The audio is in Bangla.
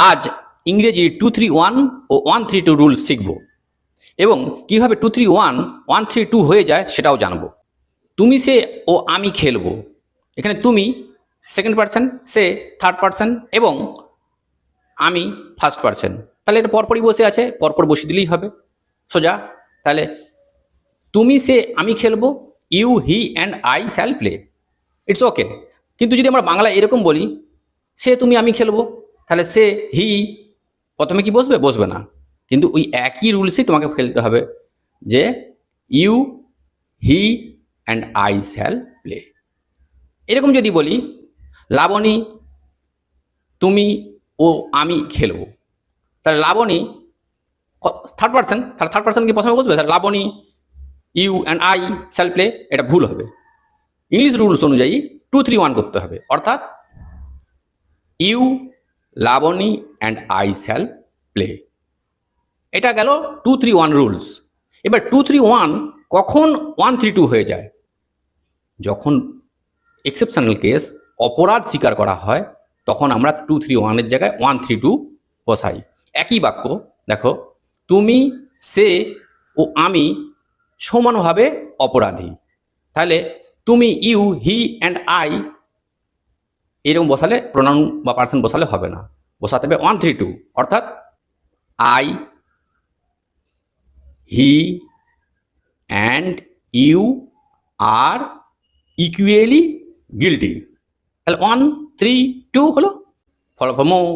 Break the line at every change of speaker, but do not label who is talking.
আজ ইংরেজি 231 ও 132 রুলস শিখব এবং কিভাবে 231 132 হয়ে যায় সেটাও জানব। তুমি সে ও আমি খেলবো, এখানে তুমি সেকেন্ড পার্সন, সে থার্ড পার্সন এবং আমি ফার্স্ট পার্সন। তাহলে এটা পরপরই বসে আছে, পরপর বসিয়ে দিলেই হবে সোজা। তাহলে তুমি সে আমি খেলবো, you he and I shall play, it's okay. কিন্তু যদি আমরা বাংলা এরকম বলি, সে তুমি আমি খেলবো, তাহলে সে হি প্রথমে কি বসবে? বসবে না। কিন্তু ওই একই রুলসেই তোমাকে খেলতে হবে যে you he and I shall play. এরকম যদি বলি, লাবণী তুমি ও আমি খেলবো, তাহলে লাবণী থার্ড পার্সন, তাহলে থার্ড পার্সন কি প্রথমে বসবে? তাহলে Labani you and I shall play, এটা ভুল হবে। ইংলিশ রুলস অনুযায়ী 231 করতে হবে, অর্থাৎ you Labani and I shall play. এটা গেল 231 রুলস। এবার 231 কখন 132 হয়ে যায়? যখন এক্সেপশনাল কেস, অপরাধ স্বীকার করা হয়, তখন আমরা 231-এর জায়গায় 132 বসাই। একই বাক্য, দেখো, তুমি সে ও আমি সমানভাবে অপরাধী, তাহলে তুমি ইউ হি অ্যান্ড আই এরকম বসালে, প্রোনাউন বা পার্সন বসালে হবে না, বসাতে হবে 132, অর্থাৎ I he and you are equally guilty. তাহলে 132 হলো। Follow for more.